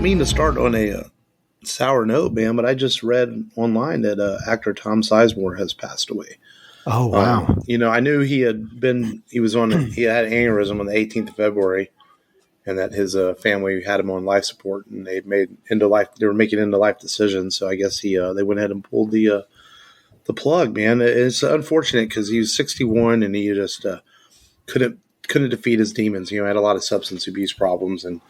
don't mean to start on a sour note, man, but I just read online that actor Tom Sizemore has passed away. Oh, wow. I knew he had an aneurysm on the 18th of February, and that his family had him on life support, and they were making end of life decisions. So I guess they went ahead and pulled the plug, man. It's unfortunate because he was 61 and he just couldn't defeat his demons. Had a lot of substance abuse problems and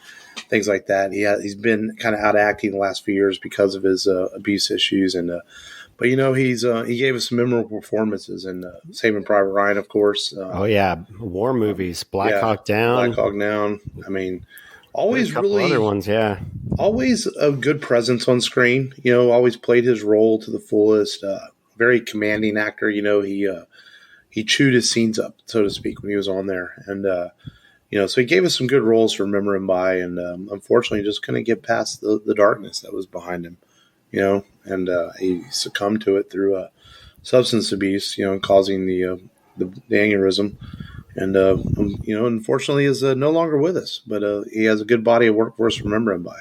things like that. He's been kind of out of acting the last few years because of his abuse issues, but he gave us some memorable performances in Saving Private Ryan, of course. War movies, Black Hawk Down. I mean, always a couple really other ones, yeah. Always a good presence on screen. Always played his role to the fullest. Very commanding actor. He chewed his scenes up, so to speak, when he was on there, and so he gave us some good roles to remember him by, and unfortunately, just couldn't get past the darkness that was behind him. And he succumbed to it through substance abuse, causing the aneurysm. And, unfortunately is no longer with us, but he has a good body of work for us to remember him by.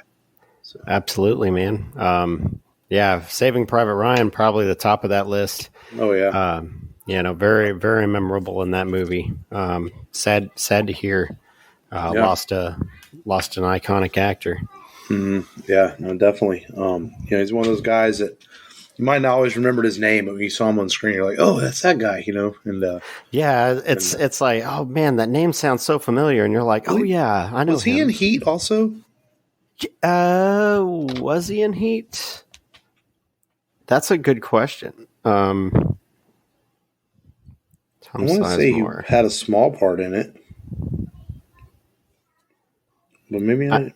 So. Absolutely, man. Saving Private Ryan, probably the top of that list. Oh, yeah. Very, very memorable in that movie. Sad to hear. Lost an iconic actor. Mm-hmm. Yeah, no, definitely. He's one of those guys that you might not always remember his name, but when you saw him on screen, you're like, "Oh, that's that guy," And it's like, oh man, that name sounds so familiar, and you're like, "Oh yeah, I know." Was he in Heat also? Was he in Heat? That's a good question. Tom I want to say he had a small part in it, but maybe not.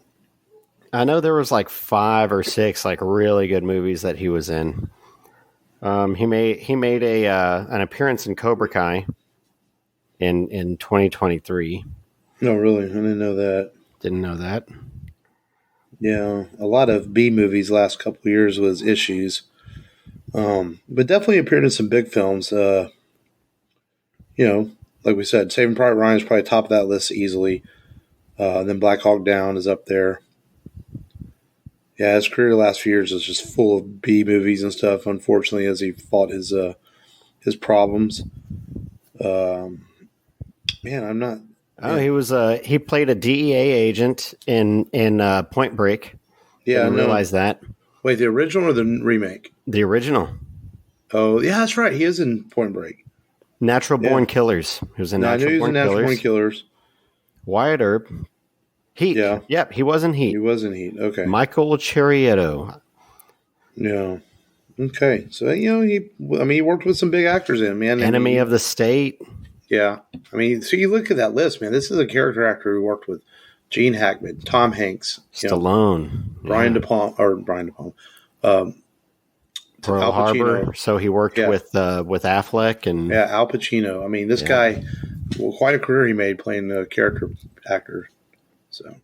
I know there was like 5 or 6 like really good movies that he was in. He made an appearance in Cobra Kai in 2023. No, really, I didn't know that. Didn't know that. Yeah, a lot of B movies last couple of years was issues, but definitely appeared in some big films. Like we said, Saving Private Ryan is probably top of that list easily. Then Black Hawk Down is up there. Yeah, his career the last few years is just full of B movies and stuff. Unfortunately, as he fought his problems. I'm not. He played a DEA agent in Point Break. Yeah, I realize that. Wait, the original or the remake? The original. Oh, yeah, that's right. He is in Point Break. Natural Born Killers. He was in Natural Born Killers. Wyatt Earp. Heat. Yeah. Yep, he was in Heat. He was in Heat. Okay. Michael Cherietto. Yeah. Okay. So, he worked with some big actors in, man. Enemy of the State. Yeah. I mean, so you look at that list, man. This is a character actor who worked with Gene Hackman, Tom Hanks, Stallone, Brian De Palma. Pearl Harbor. So he worked with Affleck and Al Pacino. I mean, this guy, quite a career he made playing the character actor. So,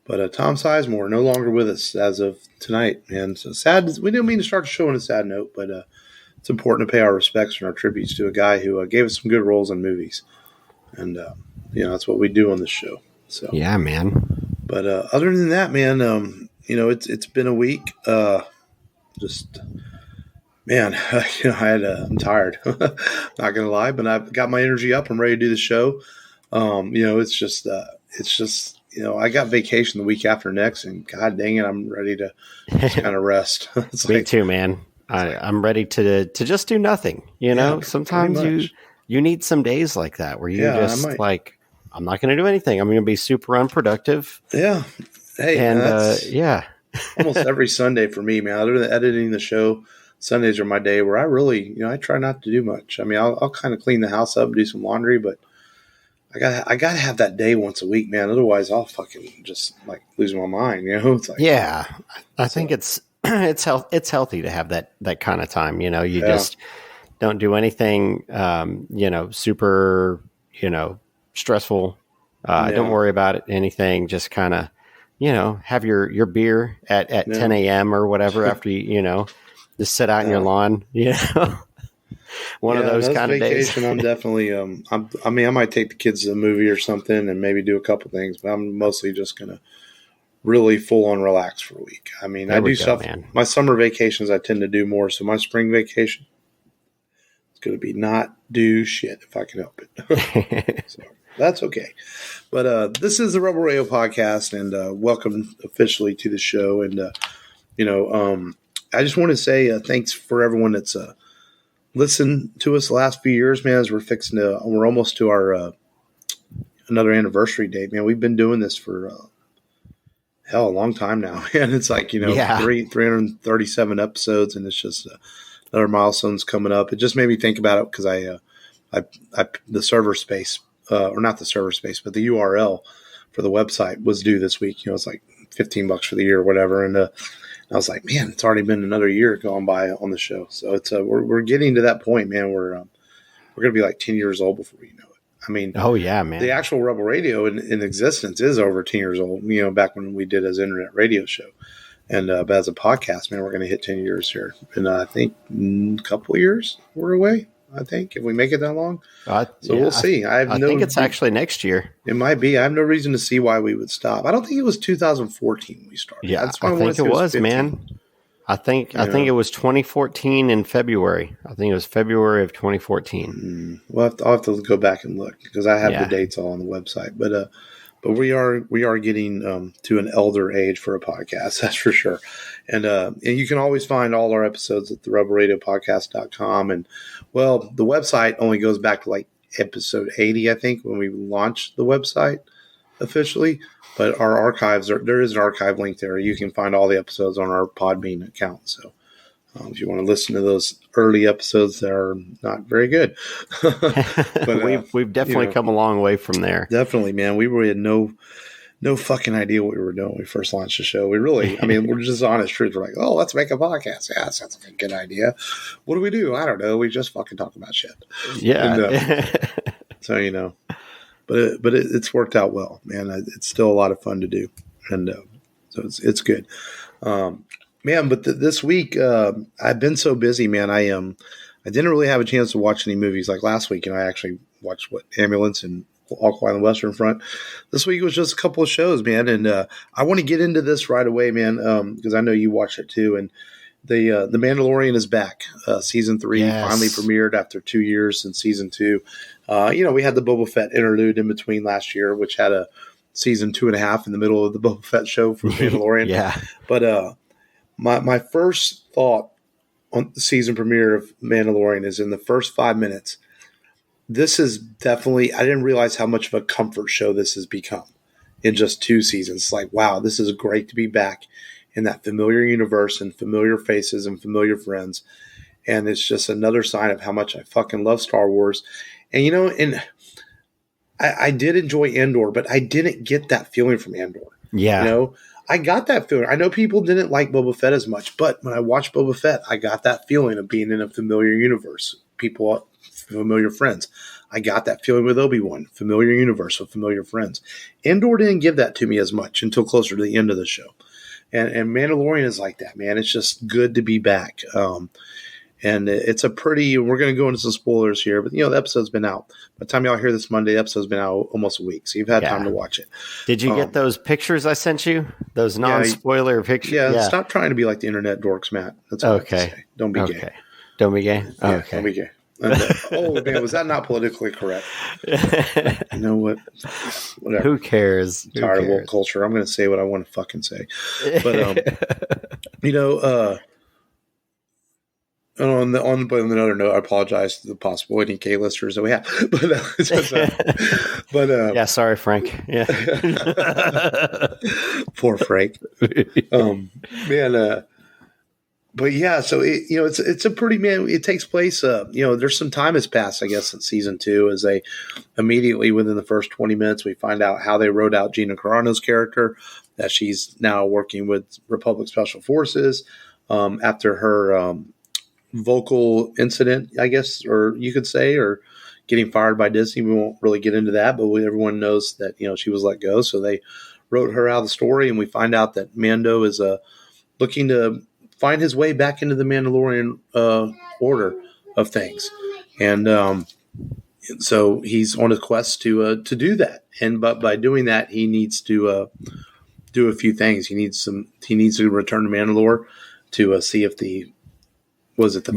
but Tom Sizemore no longer with us as of tonight, man. So sad. We didn't mean to start the show on a sad note, but it's important to pay our respects and our tributes to a guy who gave us some good roles in movies, and that's what we do on this show. So yeah, man. But other than that, man, it's been a week. Man, I'm tired. Not gonna lie, but I've got my energy up. I'm ready to do the show. It's just I got vacation the week after next, and God dang it, I'm ready to just kind of rest. Me too, man. I'm ready to just do nothing. Sometimes you need some days like that where you I'm not going to do anything. I'm going to be super unproductive. Yeah. Hey, and almost every Sunday for me, man. Other than editing the show, Sundays are my day where I really, I try not to do much. I mean, I'll kind of clean the house up and do some laundry, but I gotta have that day once a week, man. Otherwise, I'll fucking just like lose my mind. It's like, yeah. I think it's healthy to have that kind of time. You just don't do anything, super, stressful. Don't worry about it. Anything. Just kind of, have your beer at 10 a.m. or whatever after you, just sit out in your lawn. One of those kind of days. I'm definitely. I might take the kids to a movie or something, and maybe do a couple things. But I'm mostly just gonna really full on relax for a week. I mean, I do stuff. Man. My summer vacations, I tend to do more. So my spring vacation, it's going to be not do shit if I can help it. So that's okay. But this is the Rebel Radio podcast, and welcome officially to the show. And I just want to say thanks for everyone that's listened to us the last few years, man. As we're almost to our another anniversary date, man. We've been doing this for a long time now, and it's like 337 episodes, and it's just another milestone's coming up. It just made me think about it because I the server space, or not the server space, but the URL for the website was due this week. It's like $15 for the year or whatever, and I was like, man, it's already been another year going by on the show. So it's we're getting to that point, man. We're gonna be like 10 years old before you know it. I mean, oh yeah, man. The actual Rebel Radio in existence is over 10 years old. Back when we did as an internet radio show, and but as a podcast, man, we're gonna hit 10 years here, and I think a couple of years we're away. I think if we make it that long, we'll see. I think it's actually next year. It might be. I have no reason to see why we would stop. I don't think it was 2014 we started. Yeah, I think it was, man. I think it was 2014 in February. I think it was February of 2014. Well, I'll have to go back and look because I have the dates all on the website. But we are getting to an elder age for a podcast, that's for sure. And you can always find all our episodes at the rebelradiopodcast.com. And well, the website only goes back to like episode 80, I think, when we launched the website officially. But our archives, there is an archive link there. You can find all the episodes on our Podbean account. So if you want to listen to those early episodes that are not very good. But we've definitely come a long way from there. Definitely, man. We really had no fucking idea what we were doing when we first launched the show. We're just honest truth. We're like, oh, let's make a podcast. Yeah, that sounds like a good idea. What do? I don't know. We just fucking talk about shit. Yeah. And, so, but it's worked out well, man. It's still a lot of fun to do. And so it's good. Man, but this week, I've been so busy, man. I didn't really have a chance to watch any movies like last week. And I actually watched Ambulance and All Quiet on the Western Front. This week was just a couple of shows, man. And I want to get into this right away, man, because I know you watched it too. And the Mandalorian is back. Season 3 finally premiered after 2 years since season 2. We had the Boba Fett interlude in between last year, which had a season 2.5 in the middle of the Boba Fett show for Mandalorian. Yeah. But my first thought on the season premiere of Mandalorian is in the first 5 minutes. This is definitely, I didn't realize how much of a comfort show this has become in just 2 seasons. It's like, wow, this is great to be back in that familiar universe and familiar faces and familiar friends. And it's just another sign of how much I fucking love Star Wars. And, I did enjoy Andor, but I didn't get that feeling from Andor. Yeah. I got that feeling. I know people didn't like Boba Fett as much, but when I watched Boba Fett, I got that feeling of being in a familiar universe. People, familiar friends. I got that feeling with Obi-Wan, familiar universe with familiar friends. Andor didn't give that to me as much until closer to the end of the show. And Mandalorian is like that, man. It's just good to be back. And it's we're going to go into some spoilers here, but the episode's been out. By the time y'all hear this Monday, the episode's been out almost a week. So you've had time to watch it. Did you get those pictures I sent you? Those non-spoiler pictures? Yeah. Stop trying to be like the internet dorks, Matt. That's all okay. I have to say. Don't be gay. Don't be gay? Yeah, okay. Don't be gay. Oh, man, was that not politically correct? You know what? Whatever. Who cares? I'm tired of woke culture. I'm going to say what I want to fucking say. But, on another note, I apologize to the possible any gay listeners that we have. But sorry, Frank. Yeah. Poor Frank. But yeah, so it's a pretty, man. It takes place. There's some time has passed, I guess, in season 2, as they immediately within the first 20 minutes we find out how they wrote out Gina Carano's character, that she's now working with Republic Special Forces after her vocal incident, I guess, or you could say, or getting fired by Disney. We won't really get into that, but everyone knows that she was let go. So they wrote her out of the story, and we find out that Mando is looking to find his way back into the Mandalorian order of things, and so he's on a quest to do that. But by doing that, he needs to do a few things. He needs to return to Mandalore to see if the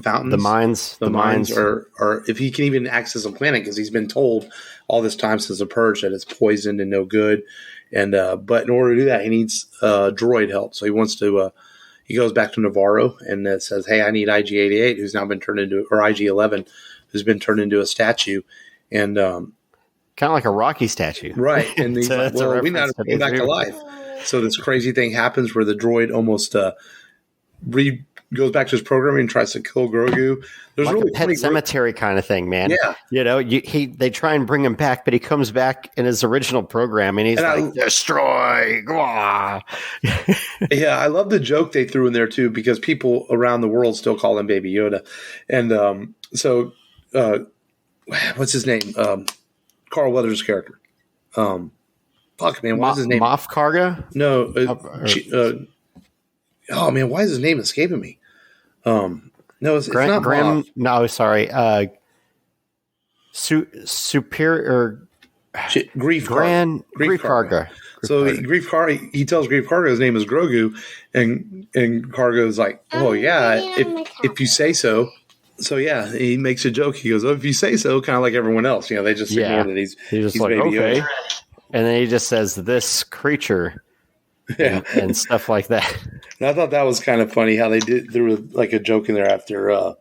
fountains, the mines, or if he can even access a planet, because he's been told all this time since the purge that it's poisoned and no good. And but in order to do that, he needs droid help. So he wants to. He goes back to Navarro and says, "Hey, I need IG-88, who's now been turned into, or IG-11, who's been turned into a statue." And kind of like a Rocky statue, right? And he's like, "Well, we now bring back to life." So this crazy thing happens where the droid almost goes back to his programming and tries to kill Grogu. There's like really a Pet Cemetery kind of thing, man. Yeah, you know, they try and bring him back, but he comes back in his original program, and he's destroy. Yeah, I love the joke they threw in there too, because people around the world still call him Baby Yoda, and what's his name? Carl Weathers' character. Fuck, man, what's his name? Moff Karga? No. Oh man, why is his name escaping me? No, it's not Graham. Moff. No, sorry. Superior. Grief Karga. So he tells Grief Karga his name is Grogu, and Karga is like, "Oh yeah, if you say so." So yeah, he makes a joke. He goes, "Oh, if you say so," kind of like everyone else. You know, they just ignore that he's like, Baby okay. Yoda. And then he just says, "This creature." Yeah. and stuff like that. And I thought that was kind of funny how they threw like a joke in there after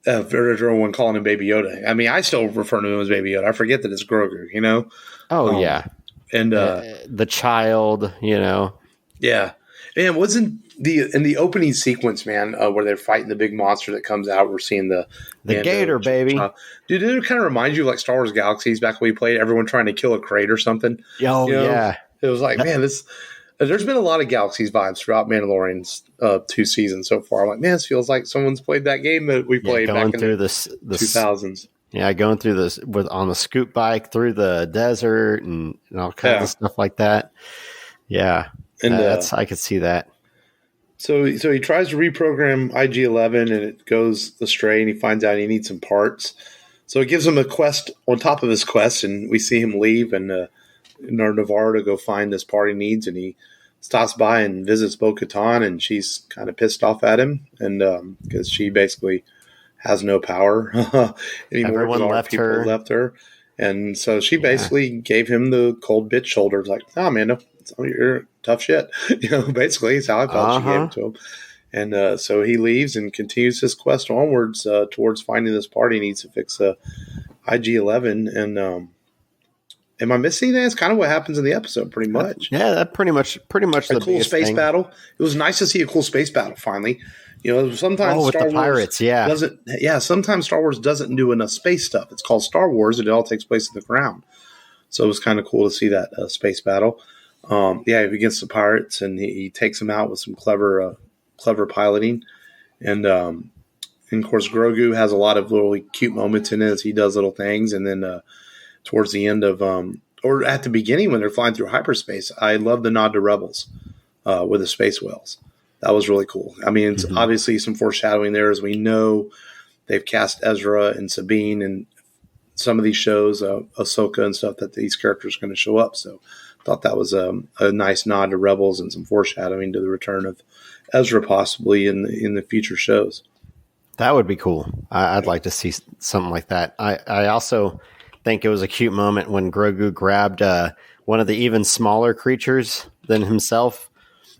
everyone calling him Baby Yoda. I mean, I still refer to him as Baby Yoda. I forget that it's Grogu, you know? Oh, yeah. And the child, you know. Yeah. And wasn't in the opening sequence, man, where they're fighting the big monster that comes out, we're seeing the gator, baby. Dude, did it kind of remind you of like Star Wars Galaxies back when we played everyone trying to kill a crate or something? Oh, yeah. It was like, man, there's been a lot of Galaxies vibes throughout Mandalorian's 2 seasons so far. I'm like, man, this feels like someone's played that game that we played back in the 2000s. Yeah, going through this on the scoot bike through the desert and all kinds of stuff like that. Yeah, and I could see that. So he tries to reprogram IG-11 and it goes astray, and he finds out he needs some parts. So it gives him a quest on top of his quest, and we see him leave and Navarro to go find this part he needs, and he stops by and visits Bo-Katan, and she's kind of pissed off at him, and because she basically has no power anymore. Everyone left her, and so she basically gave him the cold bitch shoulders, like, "Oh man, no, you're tough shit." You know, basically, it's how I felt. She gave it to him, and so he leaves and continues his quest onwards towards finding this part he needs to fix IG-11, and. Am I missing that? It's kind of what happens in the episode, pretty much. Yeah, that pretty much a cool space battle. It was nice to see a cool space battle finally. You know, sometimes with the pirates, doesn't. Yeah, sometimes Star Wars doesn't do enough space stuff. It's called Star Wars, and it all takes place in the ground. So it was kind of cool to see that space battle. Against the pirates, and he takes them out with some clever piloting, and of course Grogu has a lot of little cute moments in it as he does little things, and then. Towards the end of, or at the beginning when they're flying through hyperspace, I love the nod to Rebels with the space whales. That was really cool. I mean, it's obviously some foreshadowing there, as we know they've cast Ezra and Sabine and some of these shows, Ahsoka and stuff, that these characters are going to show up. So I thought that was a nice nod to Rebels and some foreshadowing to the return of Ezra possibly in the future shows. That would be cool. I'd like to see something like that. I also think it was a cute moment when Grogu grabbed one of the even smaller creatures than himself,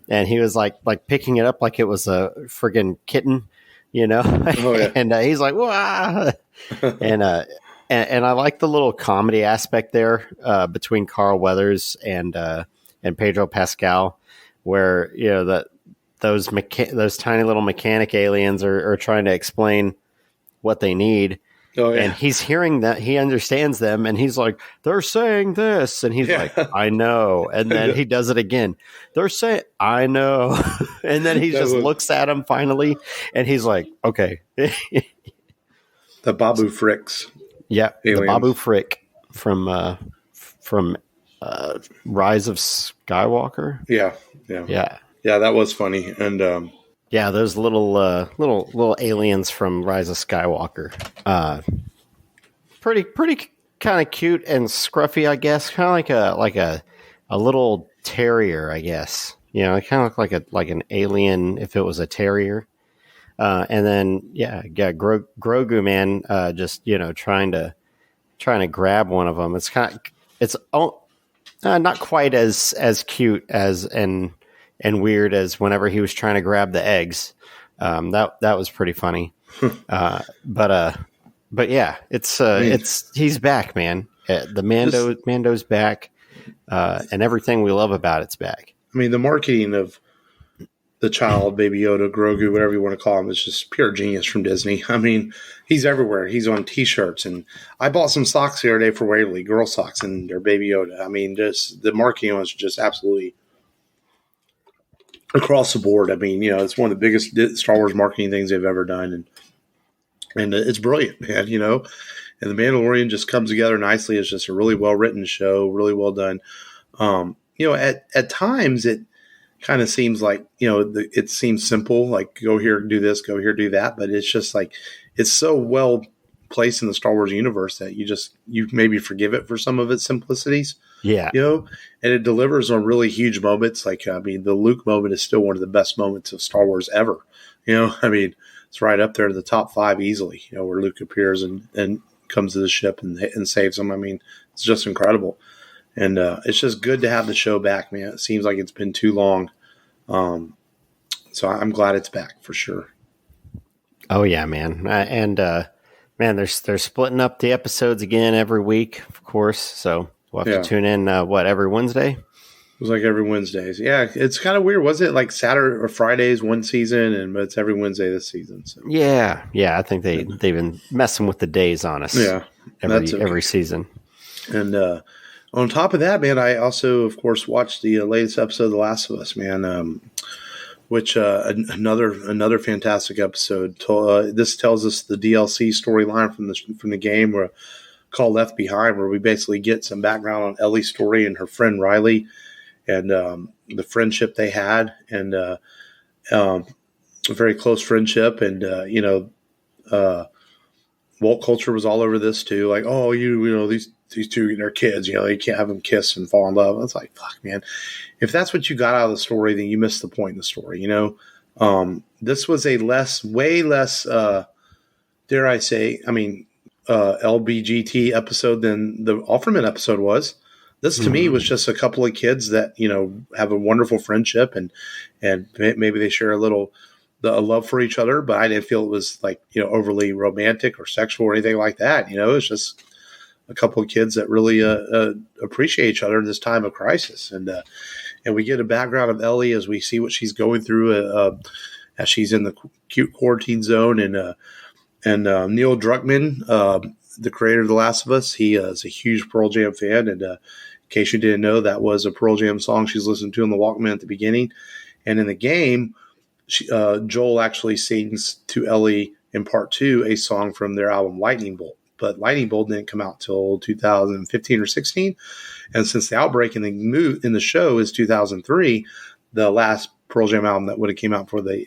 and he was like picking it up like it was a friggin' kitten, you know. Oh, yeah. And he's like, "Wah!" and I like the little comedy aspect there between Carl Weathers and Pedro Pascal, where you know that those tiny little mechanic aliens are trying to explain what they need. Oh, yeah. And he's hearing that, he understands them, and he's like, "They're saying this," and he's like, "I know," and then he does it again. "They're saying, I know," and then he just looks at him finally, and he's like, "Okay." The Babu Fricks. Yeah, aliens. The Babu Frick from Rise of Skywalker. Yeah. That was funny, and yeah, those little aliens from Rise of Skywalker. Pretty kind of cute and scruffy, I guess. Kind of like a little terrier, I guess. You know, it kind of looked like an alien if it was a terrier. And then Grogu, man, just trying to grab one of them. It's not quite as cute as and weird as whenever he was trying to grab the eggs. That was pretty funny. But yeah, it's he's back, man. Mando's back, and everything we love about it's back. I mean, the marketing of the child, Baby Yoda, Grogu, whatever you want to call him, is just pure genius from Disney. I mean, he's everywhere. He's on T-shirts, and I bought some socks the other day for Waverly, girl socks, and they're Baby Yoda. I mean, just the marketing was just absolutely across the board. I mean, it's one of the biggest Star Wars marketing things they've ever done, and it's brilliant, man. And the Mandalorian just comes together nicely. It's just a really well written show, really well done. At times it kind of seems like, it seems simple, like go here, do this, go here, do that. But it's just like, it's so well placed in the Star Wars universe that you maybe forgive it for some of its simplicities. Yeah. And it delivers on really huge moments. Like, I mean, the Luke moment is still one of the best moments of Star Wars ever. I mean, it's right up there in the top 5 easily, where Luke appears and comes to the ship and saves him. I mean, it's just incredible. And it's just good to have the show back, man. It seems like it's been too long. So I'm glad it's back for sure. Oh yeah, man. Man, they're splitting up the episodes again every week, of course. So we'll have to tune in, every Wednesday? It was like every Wednesdays. Yeah, it's kind of weird. Wasn't it like Saturday or Fridays one season, but it's every Wednesday this season? So. Yeah. I think they've been messing with the days on us. Yeah, every season. And on top of that, man, I also, of course, watched the latest episode of The Last of Us, man. Which another fantastic episode. This tells us the DLC storyline from the game, called Left Behind, where we basically get some background on Ellie's story and her friend Riley, and the friendship they had, and a very close friendship. And woke culture was all over this too. Like, oh, these two, they're kids. You can't have them kiss and fall in love. It's like, fuck, man. If that's what you got out of the story, then you missed the point in the story. This was way less, dare I say, LBGT episode than the Offerman episode was. This to me was just a couple of kids that, have a wonderful friendship and maybe they share a love for each other, but I didn't feel it was like, overly romantic or sexual or anything like that. It's just a couple of kids that really appreciate each other in this time of crisis. And we get a background of Ellie as we see what she's going through as she's in the cute quarantine zone. And Neil Druckmann, the creator of The Last of Us, he is a huge Pearl Jam fan. And in case you didn't know, that was a Pearl Jam song she's listening to in the Walkman at the beginning. And in the game, Joel actually sings to Ellie in part 2 a song from their album Lightning Bolt. But Lightning Bolt didn't come out till 2015 or 16. And since the Outbreak in the show is 2003, the last Pearl Jam album that would have came out for the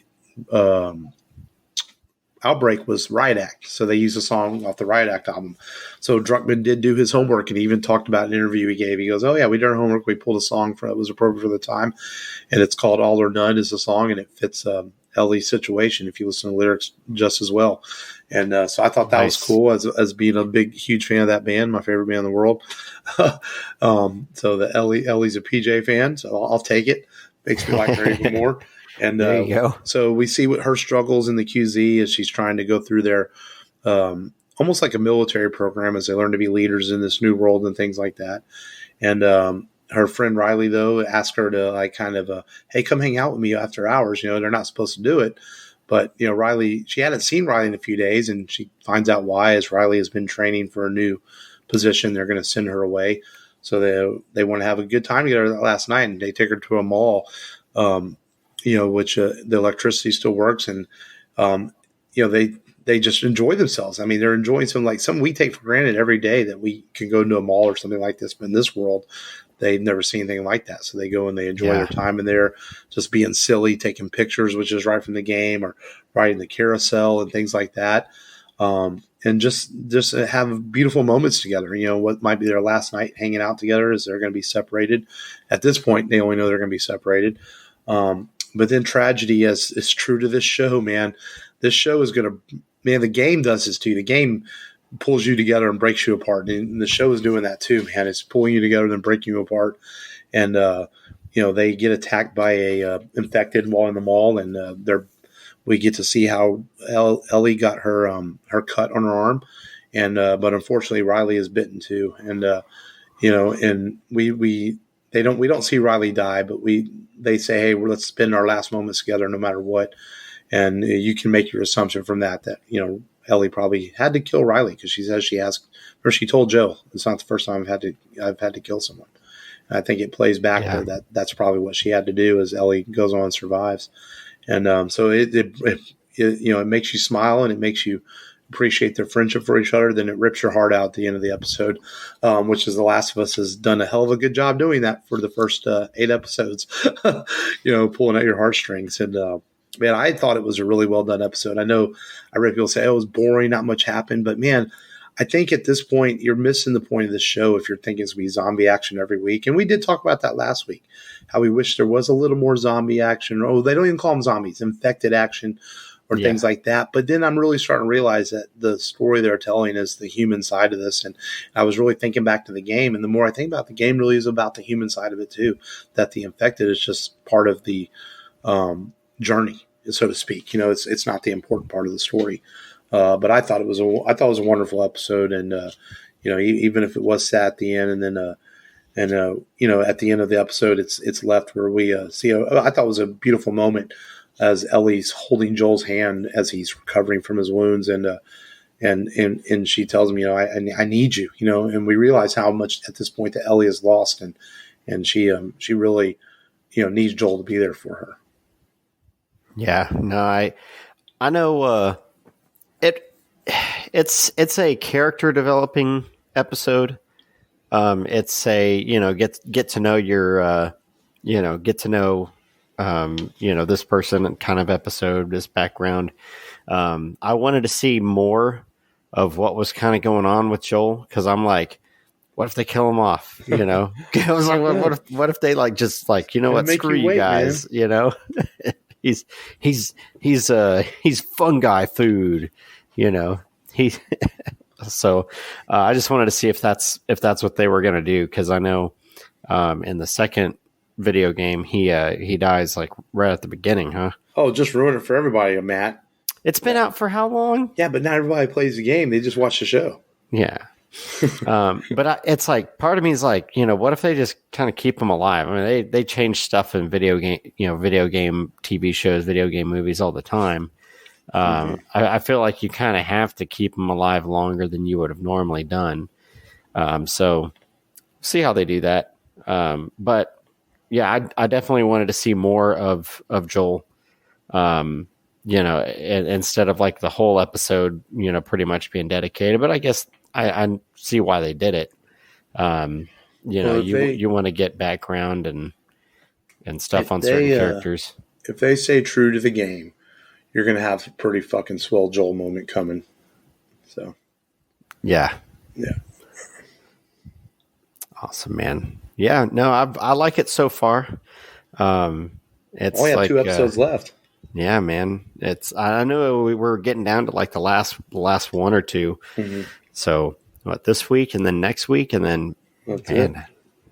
Outbreak was Riot Act. So they used a song off the Riot Act album. So Druckmann did do his homework, and he even talked about an interview he gave. He goes, oh yeah, we did our homework. We pulled a song that was appropriate for the time. And it's called All or None is the song, and it fits Ellie's situation if you listen to the lyrics just as well. And so I thought that was cool as being a huge fan of that band, my favorite band in the world. So the Ellie's a PJ fan, so I'll take it. Makes me like her even more. And there you go. So we see what her struggles in the QZ as she's trying to go through their almost like a military program as they learn to be leaders in this new world and things like that. And her friend Riley, though, asked her to hey, come hang out with me after hours. They're not supposed to do it. But, Riley, she hadn't seen Riley in a few days, and she finds out why as Riley has been training for a new position. They're going to send her away. So they want to have a good time together last night, and they take her to a mall, which the electricity still works. And, they just enjoy themselves. I mean, they're enjoying some we take for granted every day that we can go to a mall or something like this. But in this world, they've never seen anything like that. So they go and they enjoy their time in there, just being silly, taking pictures, which is right from the game, or riding the carousel and things like that. just have beautiful moments together. You know, what might be their last night hanging out together is they're going to be separated. At this point, they only know they're going to be separated. But then tragedy is true to this show, man. This show is going to, man, the game does this too. The game pulls you together and breaks you apart. And the show is doing that too, man. It's pulling you together and breaking you apart. And, you know, they get attacked by a infected while in the mall, and we get to see how Ellie got her cut on her arm, and but unfortunately Riley is bitten too, and you know, and we don't see Riley die, but they say, hey, let's spend our last moments together no matter what, and you can make your assumption from that you know, Ellie probably had to kill Riley because she says she told Joe it's not the first time I've had to kill someone. And I think it plays back to that's probably what she had to do as Ellie goes on and survives. And so it you know, it makes you smile and it makes you appreciate their friendship for each other. Then it rips your heart out at the end of the episode, which is The Last of Us has done a hell of a good job doing that for the first 8 episodes, you know, pulling at your heartstrings. And man, I thought it was a really well done episode. I know I read people say, oh, it was boring, not much happened, but man, I think at this point, you're missing the point of the show if you're thinking it's going to be zombie action every week. And we did talk about that last week, how we wish there was a little more zombie action. Oh, they don't even call them zombies, infected action or things like that. But then I'm really starting to realize that the story they're telling is the human side of this. And I was really thinking back to the game. And the more I think about the game, really is about the human side of it too, that the infected is just part of the journey, so to speak. You know, it's not the important part of the story. But I thought it was a wonderful episode, and you know, even if it was sad at the end, and then you know, at the end of the episode, it's left where we see. I thought it was a beautiful moment as Ellie's holding Joel's hand as he's recovering from his wounds, and she tells him, you know, I need you, you know, and we realize how much at this point that Ellie is lost, and she really, you know, needs Joel to be there for her. Yeah, no, I know. It's a character developing episode. It's a, you know, get to know your, you know, get to know, you know, this person kind of episode, this background. I wanted to see more of what was kind of going on with Joel, because I'm like, what if they kill him off? You know, I was like, what if they like just like, you know what, screw you guys, man. You know, he's fungi food. You know, so I just wanted to see if that's what they were going to do, because I know in the second video game he dies like right at the beginning, huh? Oh, just ruin it for everybody, Matt. It's been out for how long? Yeah, but not everybody plays the game; they just watch the show. Yeah, but it's like part of me is like, you know, what if they just kind of keep them alive? I mean, they change stuff in video game TV shows, video game movies all the time. I feel like you kind of have to keep them alive longer than you would have normally done. So see how they do that. But yeah, I definitely wanted to see more of Joel, you know, instead of like the whole episode, you know, pretty much being dedicated, but I guess I see why they did it. You know, you want to get background and stuff on certain characters. If they stay true to the game, you're going to have a pretty fucking swell Joel moment coming. So, yeah. Awesome, man. Yeah, no, I like it so far. It's only have like 2 episodes left. Yeah, man. I know we were getting down to like the last 1 or 2. Mm-hmm. So what, this week and then next week and then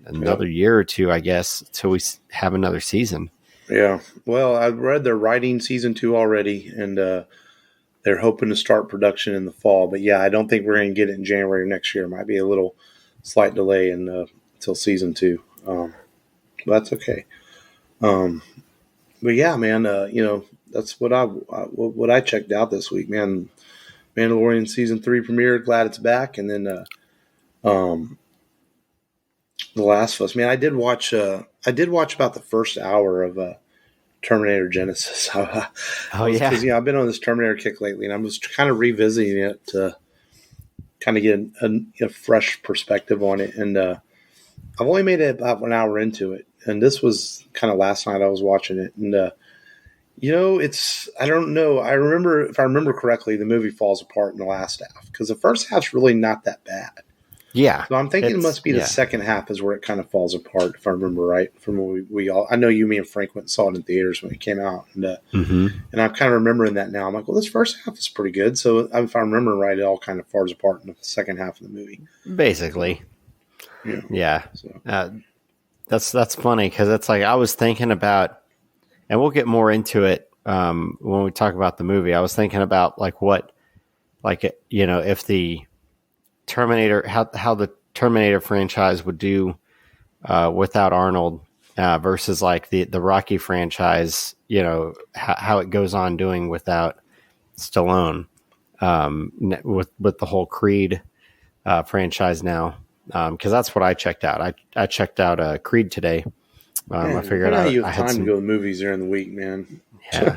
another year or 2, I guess, till we have another season. Yeah. Well, I read they're writing season 2 already, and they're hoping to start production in the fall. But yeah, I don't think we're going to get it in January next year. Might be a little slight delay until season 2. But that's okay. But yeah, man, you know, that's what I checked out this week, man. Mandalorian season 3 premiere. Glad it's back. And then The Last of Us. Man, I did watch about the first hour of Terminator Genesis. Yeah. Because, you know, I've been on this Terminator kick lately, and I was kind of revisiting it to kind of get a fresh perspective on it. And I've only made it about an hour into it. And this was kind of last night I was watching it. And, I don't know. If I remember correctly, the movie falls apart in the last half because the first half's really not that bad. Yeah. So I'm thinking it must be the second half is where it kind of falls apart, if I remember right. From when we all, I know you, me, and Frank went and saw it in theaters when it came out, and I'm kind of remembering that now. I'm like, well, this first half is pretty good. So if I remember right, it all kind of falls apart in the second half of the movie. Basically, yeah. So. That's funny because it's like I was thinking about, and we'll get more into it when we talk about the movie. I was thinking about if the Terminator, how the Terminator franchise would do without Arnold versus like the Rocky franchise, how it goes on doing without Stallone, with the whole Creed franchise now, because that's what I checked out. I checked out Creed today. I figured out you have time to go to the movies during the week, man. Yeah,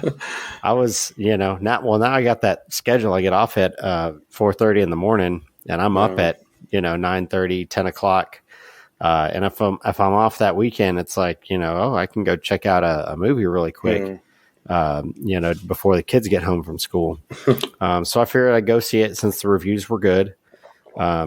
I was, now I got that schedule. I get off at 4:30 in the morning, and I'm up at 9:30, 10 o'clock. And if I'm off that weekend, it's like I can go check out a movie really quick. Before the kids get home from school. So I figured I'd go see it since the reviews were good. I'll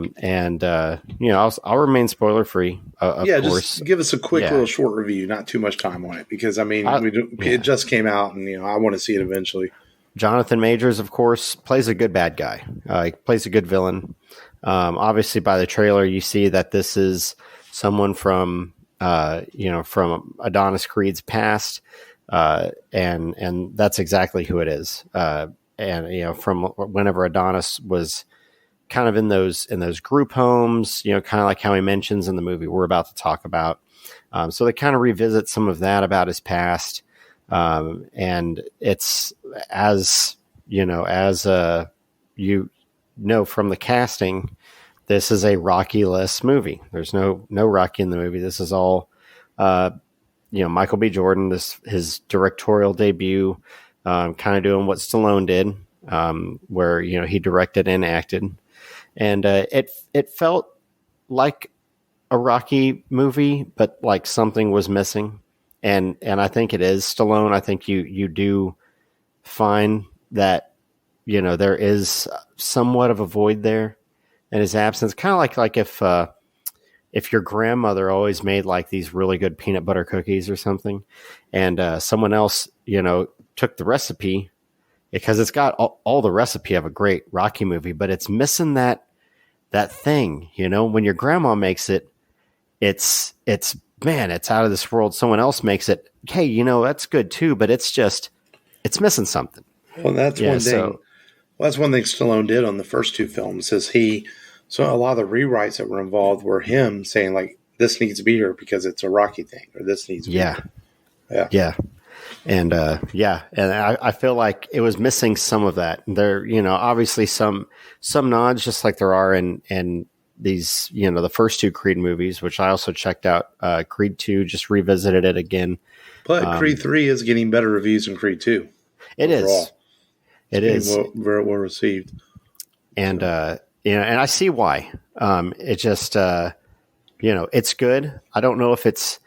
remain spoiler free. Of course. Just give us a quick little short review, not too much time on it, because it just came out, and I want to see it eventually. Jonathan Majors, of course, plays a good bad guy. He plays a good villain. Obviously, by the trailer, you see that this is someone from Adonis Creed's past, and that's exactly who it is. From whenever Adonis was kind of in those group homes, kind of like how he mentions in the movie we're about to talk about. So they kind of revisit some of that about his past. And it's as from the casting, this is a Rocky-less movie. There's no Rocky in the movie. This is all, Michael B. Jordan, his directorial debut, kind of doing what Stallone did, where, he directed and acted. And it felt like a Rocky movie, but like something was missing. And I think it is Stallone. I think you do find that, there is somewhat of a void there in his absence. Kind of like if your grandmother always made like these really good peanut butter cookies or something, and someone else, took the recipe, because it's got all the recipe of a great Rocky movie, but it's missing that thing, when your grandma makes it, it's out of this world. Someone else makes it. Hey, that's good too, but it's missing something. Well, that's one thing. Well, that's one thing Stallone did on the first two films so a lot of the rewrites that were involved were him saying like, this needs to be here because it's a Rocky thing, or this needs to be here. Yeah. And I feel like it was missing some of that. There, obviously some nods, just like there are in these, the first two Creed movies, which I also checked out. Creed 2, just revisited it again. But Creed 3 is getting better reviews than Creed 2. It overall. Is. Very well received. And and I see why. It just it's good. I don't know if it's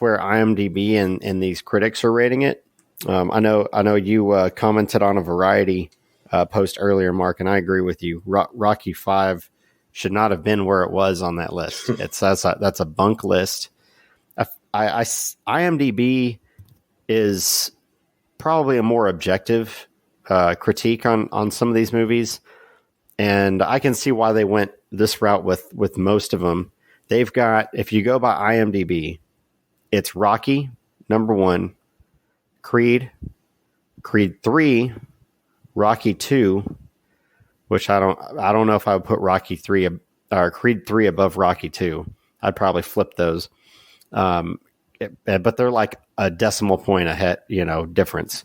where IMDb and these critics are rating it. I know you commented on a Variety post earlier, Mark, and I agree with you. Rocky 5 should not have been where it was on that list. That's a bunk list. IMDb is probably a more objective critique on some of these movies, and I can see why they went this route with most of them. They've got, if you go by IMDb, it's Rocky, number 1, Creed 3, Rocky 2, which I don't know if I would put Rocky 3 or Creed 3 above Rocky 2. I'd probably flip those. But they're like a decimal point ahead, difference.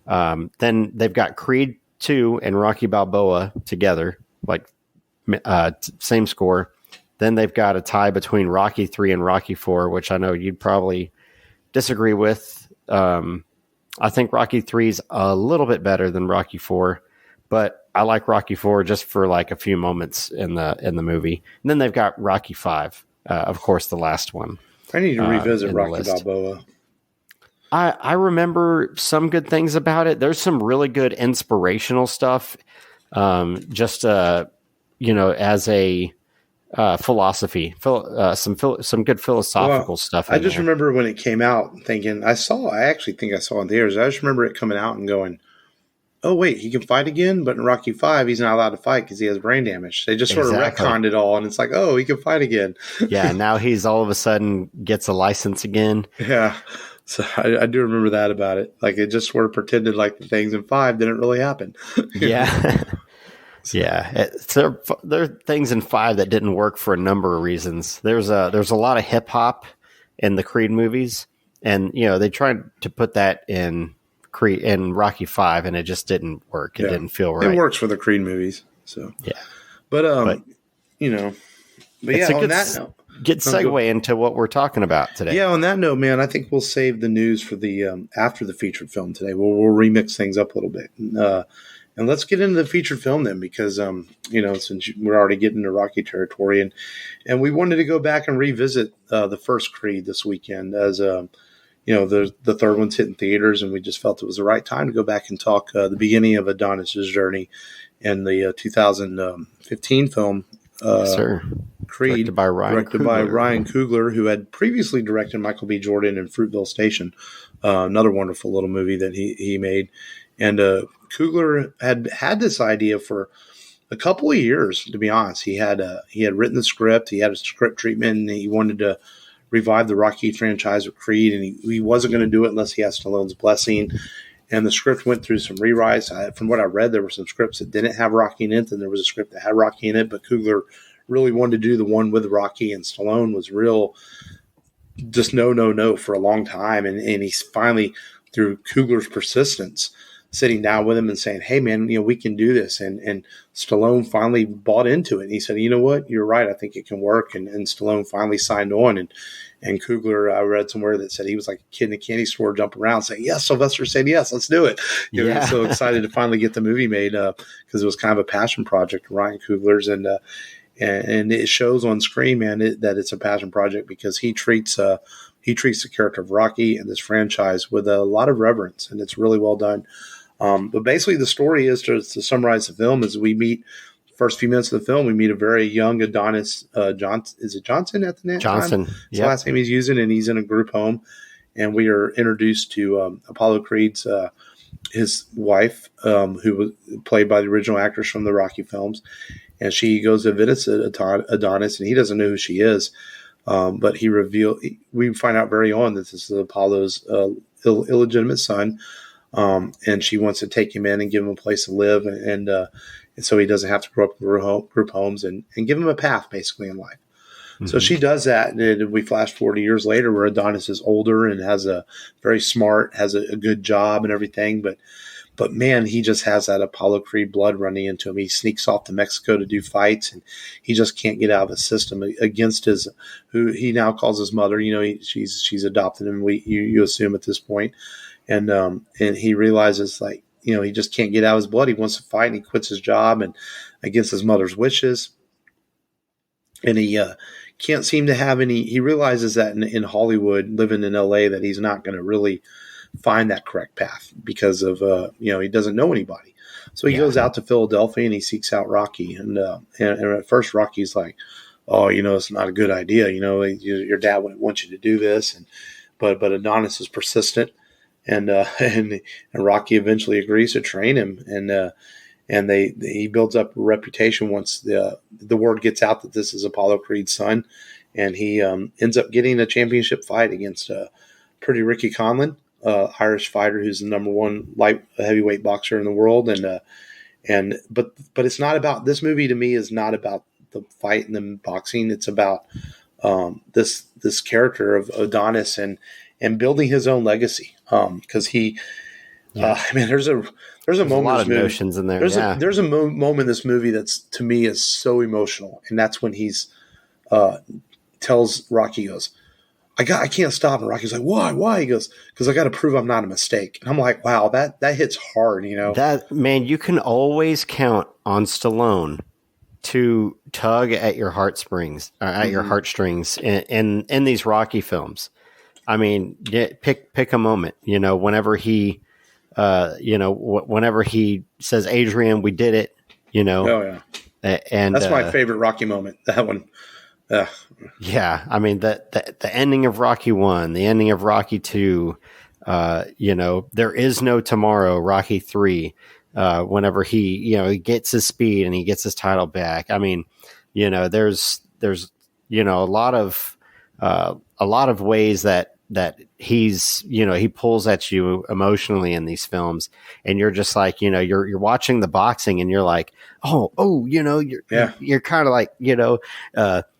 Then they've got Creed 2 and Rocky Balboa together, like same score. Then they've got a tie between Rocky 3 and Rocky 4, which I know you'd probably disagree with. I think Rocky 3 is a little bit better than Rocky 4, but I like Rocky 4 just for like a few moments in the movie. And then they've got Rocky 5, of course, the last one. I need to revisit Rocky Balboa. I remember some good things about it. There's some really good inspirational stuff. As a philosophy, some good philosophical stuff. I just remember when it came out thinking, I actually think I saw it in theaters. I just remember it coming out and going, oh, wait, he can fight again? But in Rocky V, he's not allowed to fight because he has brain damage. They just sort of retconned it all, and it's like, oh, he can fight again. Yeah, now he's all of a sudden gets a license again. Yeah, so I do remember that about it. Like, it just sort of pretended like the things in 5 didn't really happen. Yeah. Yeah, there are things in 5 that didn't work for a number of reasons. There's a lot of hip hop in the Creed movies, and they tried to put that in Creed in Rocky V, and it just didn't work. It didn't feel right. It works for the Creed movies, so yeah. But it's a good segue into what we're talking about today. Yeah, on that note, man, I think we'll save the news for the after the featured film today. We'll remix things up a little bit. And let's get into the featured film then, because since we're already getting into Rocky territory, and we wanted to go back and revisit the first Creed this weekend, as the third one's hitting theaters, and we just felt it was the right time to go back and talk the beginning of Adonis's journey in the 2015 film Creed, directed by Ryan Coogler, who had previously directed Michael B. Jordan in Fruitvale Station, another wonderful little movie that he made. And Coogler had this idea for a couple of years, to be honest. He had written the script. He had a script treatment, and he wanted to revive the Rocky franchise with Creed, and he wasn't going to do it unless he had Stallone's blessing. And the script went through some rewrites. From what I read, there were some scripts that didn't have Rocky in it, and there was a script that had Rocky in it, but Coogler really wanted to do the one with Rocky, and Stallone was real just no for a long time. And he finally, through Coogler's persistence, sitting down with him and saying, hey, man, we can do this. And Stallone finally bought into it. And he said, you know what? You're right. I think it can work. And Stallone finally signed on. And Coogler, I read somewhere that said he was like a kid in a candy store jumping around saying, yes, Sylvester said, yes, let's do it. He was so excited to finally get the movie made because it was kind of a passion project, Ryan Coogler's. And it shows on screen, man, that it's a passion project because he treats the character of Rocky and this franchise with a lot of reverence, and it's really well done. But basically the story is, to summarize the film, is we meet first few minutes of the film, we meet a very young Adonis, is it Johnson at the name? Johnson. That's the last name he's using, and he's in a group home, and we are introduced to Apollo Creed's his wife, who was played by the original actress from the Rocky films, and she goes to visit Adonis, and he doesn't know who she is, but we find out very on that this is Apollo's illegitimate son. And she wants to take him in and give him a place to live, and so he doesn't have to grow up in group homes, and give him a path basically in life. Mm-hmm. So she does that, and we flash 40 years later where Adonis is older and has very smart, has a good job and everything, but man, he just has that Apollo Creed blood running into him. He sneaks off to Mexico to do fights, and he just can't get out of the system against who he now calls his mother. She's adopted him. You assume at this point. And he realizes, he just can't get out of his blood. He wants to fight, and he quits his job and against his mother's wishes. And he can't seem to have any. He realizes that in Hollywood, living in LA, that he's not going to really find that correct path because of he doesn't know anybody. So he goes out to Philadelphia and he seeks out Rocky. And at first Rocky's like, oh, it's not a good idea. Your dad wouldn't want you to do this. But Adonis is persistent. And Rocky eventually agrees to train him, and he builds up a reputation once the word gets out that this is Apollo Creed's son, and he ends up getting a championship fight against Pretty Ricky Conlan, Irish fighter who's the number one light heavyweight boxer in the world, but it's not about, this movie to me is not about the fight and the boxing. It's about this character of Adonis and building his own legacy. Because there's a moment, a lot of emotions in there. There's a moment in this movie that's, to me, is so emotional, and that's when he's tells Rocky, he goes, I can't stop. And Rocky's like, why? He goes, because I got to prove I'm not a mistake. And I'm like, wow, that hits hard, That, man, you can always count on Stallone to tug at your heartstrings in these Rocky films. I mean, pick a moment, whenever he, whenever he says, Adrian, we did it, Oh yeah. and That's my favorite Rocky moment. That one. Yeah. I mean, the ending of Rocky 1, the ending of Rocky 2, there is no tomorrow, Rocky 3, whenever he gets his speed and he gets his title back. I mean, there's a lot of ways that he's, he pulls at you emotionally in these films, and you're just like, you're watching the boxing and you're like, you're kind of like,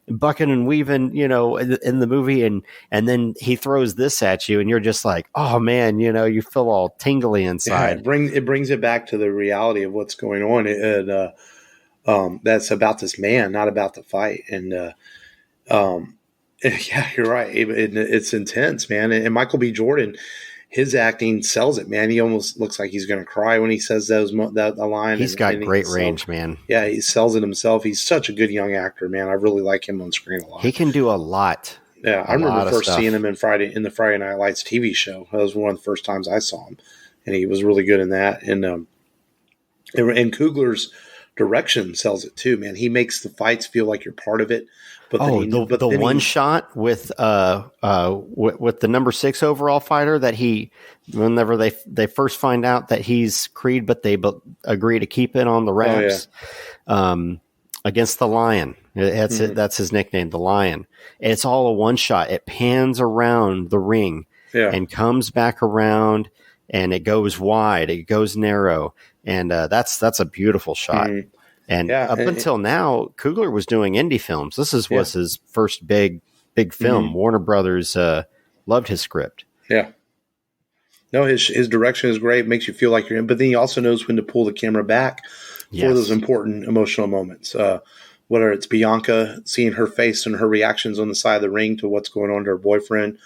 bucking and weaving, in the movie, and then he throws this at you and you're just like, oh man, you feel all tingly inside. Yeah, it brings it back to the reality of what's going on. That's about this man, not about the fight. And yeah, you're right. It's intense, man. And Michael B. Jordan, his acting sells it, man. He almost looks like he's going to cry when he says that line. He's got great range, man. Yeah, he sells it himself. He's such a good young actor, man. I really like him on screen a lot. He can do a lot. Yeah, I remember first seeing him in the Friday Night Lights TV show. That was one of the first times I saw him, and he was really good in that. And Coogler's direction sells it too, man. He makes the fights feel like you're part of it. But the one shot with the number 6 overall fighter that whenever they first find out that he's Creed, but they agree to keep it on the wraps, against the Lion. That's his nickname, the Lion. It's all a one shot. It pans around the ring and comes back around, and it goes wide, it goes narrow, and that's a beautiful shot. Mm-hmm. And up until now, Coogler was doing indie films. This was his first big film. Mm-hmm. Warner Brothers loved his script. Yeah. No, his direction is great. It makes you feel like you're in. But then he also knows when to pull the camera back for those important emotional moments. Whether it's Bianca, seeing her face and her reactions on the side of the ring to what's going on to her boyfriend,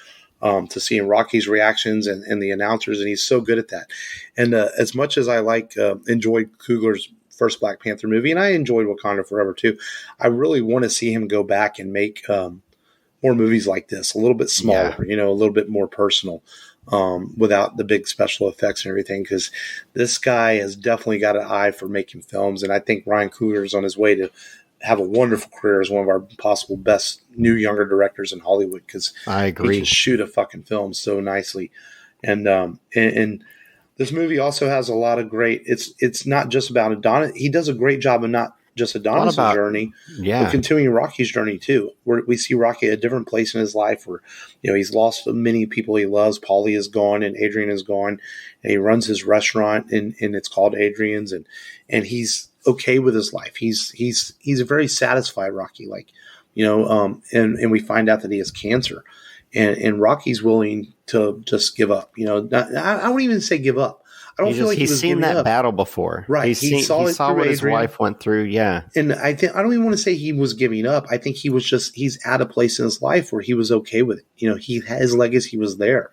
to seeing Rocky's reactions and the announcers. And he's so good at that. And as much as I enjoyed Coogler's first Black Panther movie, and I enjoyed Wakanda Forever too, I really want to see him go back and make more movies like this, a little bit smaller, a little bit more personal, without the big special effects and everything, because this guy has definitely got an eye for making films, and I think Ryan Coogler is on his way to have a wonderful career as one of our possible best new younger directors in Hollywood, because I agree. He can shoot a fucking film so nicely. And this movie also has a lot of great. It's not just about Adonis. He does a great job of not just Adonis' journey, but continuing Rocky's journey too. Where we see Rocky at a different place in his life, where he's lost many people he loves. Paulie is gone, and Adrian is gone, and he runs his restaurant, and it's called Adrian's, and he's okay with his life. He's a very satisfied Rocky, and we find out that he has cancer. And Rocky's willing to just give up. I won't even say give up. I don't feel like he's seen that battle before. Right. He saw what his wife went through. Yeah. And I don't even want to say he was giving up. I think he's at a place in his life where he was okay with it. His legacy was there.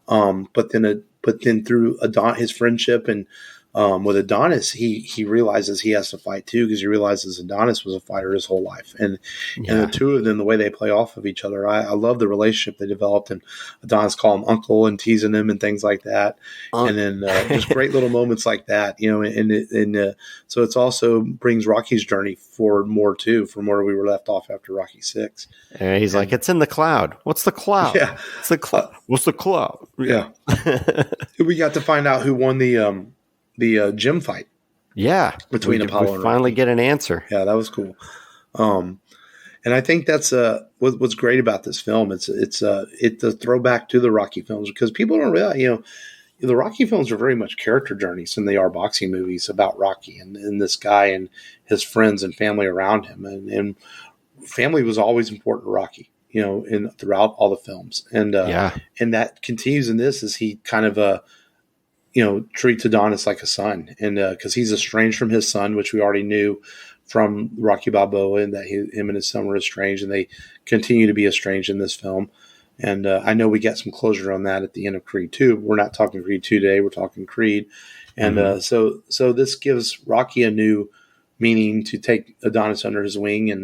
But then through his friendship and with Adonis, he realizes he has to fight too, because he realizes Adonis was a fighter his whole life, and the two of them, the way they play off of each other, I love the relationship they developed. And Adonis call him uncle and teasing him and things like that, and then just great little moments like that, so it's also brings Rocky's journey forward more too, from where we were left off after Rocky 6. And he's like, it's in the cloud. What's the cloud? Yeah, it's the cloud. What's the cloud? Yeah. We got to find out who won the gym fight. Yeah. Between Apollo and Rocky. Finally get an answer. Yeah, that was cool. And I think that's what's great about this film. It's a throwback to the Rocky films, because people don't realize, the Rocky films are very much character journeys than they are boxing movies about Rocky and this guy and his friends and family around him. And family was always important to Rocky, throughout all the films. And that continues in this, as he kind of treats Adonis like a son, and because he's estranged from his son, which we already knew from Rocky Balboa, and that him and his son were estranged, and they continue to be estranged in this film. And I know we get some closure on that at the end of Creed 2. We're not talking Creed 2 today. We're talking Creed. And so this gives Rocky a new meaning to take Adonis under his wing, and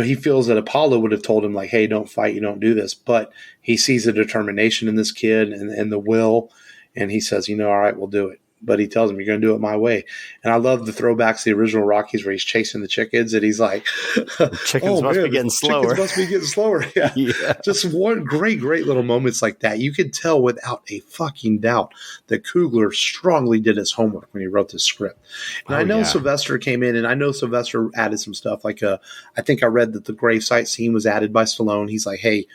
he feels that Apollo would have told him like, hey, don't fight, you don't do this. But he sees the determination in this kid and the will. And he says, all right, we'll do it. But he tells him, you're going to do it my way. And I love the throwbacks to the original Rockies where he's chasing the chickens and he's like, chickens must be getting slower. Chickens must be getting slower. Yeah. Yeah. Just one great little moments like that. You could tell without a fucking doubt that Coogler strongly did his homework when he wrote this script. And I know Sylvester came in, and I know Sylvester added some stuff. Like I think I read that the gravesite scene was added by Stallone. He's like, hey,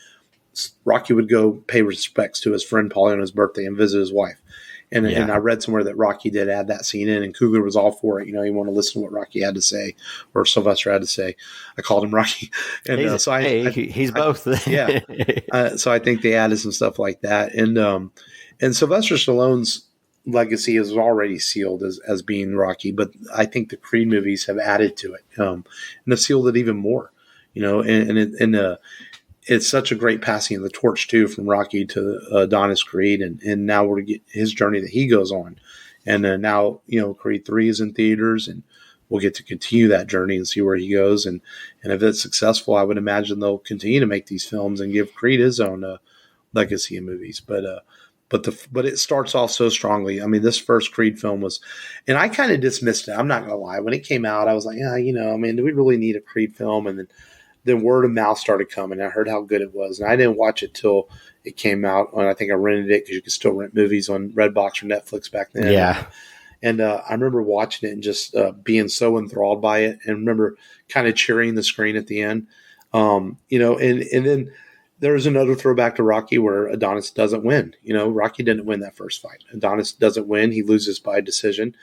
Rocky would go pay respects to his friend Paulie on his birthday and visit his wife. And I read somewhere that Rocky did add that scene in, and Coogler was all for it. He wanted to listen to what Rocky had to say, or Sylvester had to say. I called him Rocky. And he's both. Yeah. So I think they added some stuff like that. And Sylvester Stallone's legacy is already sealed as being Rocky, but I think the Creed movies have added to it and have sealed it even more. It's such a great passing of the torch too, from Rocky to Adonis Creed, and now we're get his journey that he goes on, and then now Creed 3 is in theaters, and we'll get to continue that journey and see where he goes, and if it's successful, I would imagine they'll continue to make these films and give Creed his own legacy in movies, but it starts off so strongly. I mean, this first Creed film was, and I kind of dismissed it. I'm not gonna lie, when it came out, I was like, do we really need a Creed film? And then word of mouth started coming. I heard how good it was, and I didn't watch it till it came out. And I think I rented it because you could still rent movies on Redbox or Netflix back then. Yeah. And I remember watching it and just being so enthralled by it, and remember kind of cheering the screen at the end. And then there was another throwback to Rocky where Adonis doesn't win. Rocky didn't win that first fight. Adonis doesn't win. He loses by decision.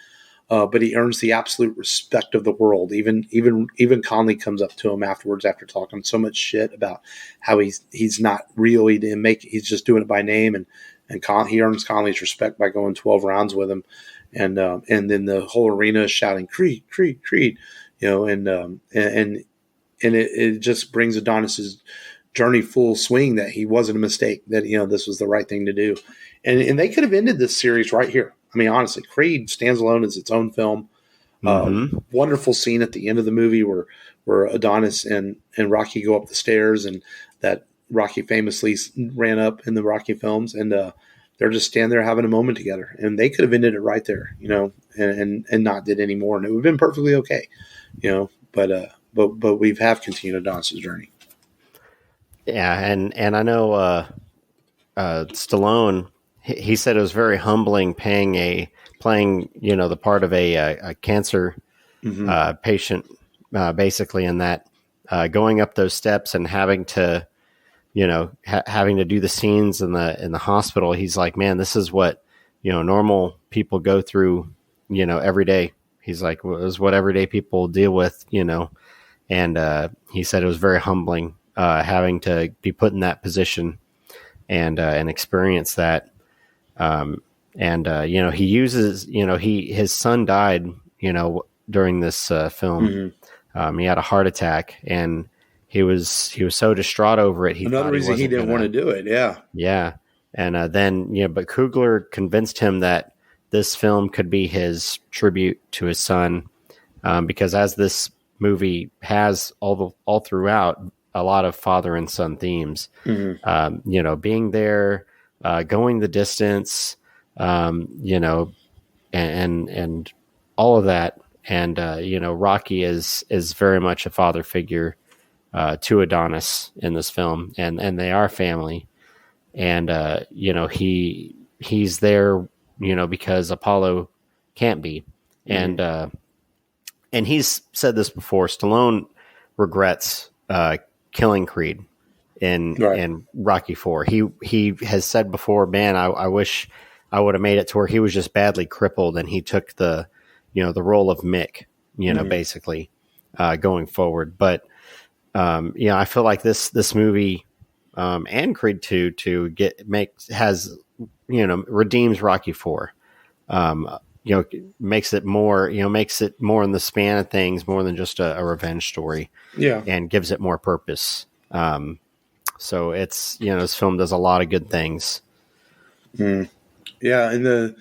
But he earns the absolute respect of the world. Even Conley comes up to him afterwards after talking so much shit about how he's not real. He's just doing it by name, and he earns Conley's respect by going 12 rounds with him, and then the whole arena is shouting Creed, Creed, Creed, and it just brings Adonis's journey full swing that he wasn't a mistake, that this was the right thing to do, and they could have ended this series right here. I mean, honestly, Creed stands alone as its own film. Wonderful scene at the end of the movie where Adonis and Rocky go up the stairs, and that Rocky famously ran up in the Rocky films, and they're just standing there having a moment together. And they could have ended it right there, and not did any more, and it would have been perfectly okay, But we have continued Adonis' journey. Yeah, and I know Stallone. He said it was very humbling playing the part of a cancer patient, basically, in that going up those steps and having to do the scenes in the hospital. He's like, man, this is what normal people go through every day. He's like, well, this is what everyday people deal with, and he said it was very humbling having to be put in that position and experience that. He uses, his son died, during this film. He had a heart attack, and he was so distraught over it. Another reason he didn't want to do it. Yeah. Yeah. And but Coogler convinced him that this film could be his tribute to his son, because as this movie has all throughout a lot of father and son themes, being there, going the distance, and all of that. And, Rocky is very much a father figure, to Adonis in this film, and they are family. And, he's there, because Apollo can't be. And he's said this before, Stallone regrets, killing Creed in Rocky IV. He has said before, man, I wish I would have made it to where he was just badly crippled and he took the role of Mick, basically, going forward. But, I feel like this movie, and Creed 2 redeems Rocky IV. Makes it more in the span of things, more than just a revenge story. Yeah. And gives it more purpose. So it's, this film does a lot of good things. Yeah. And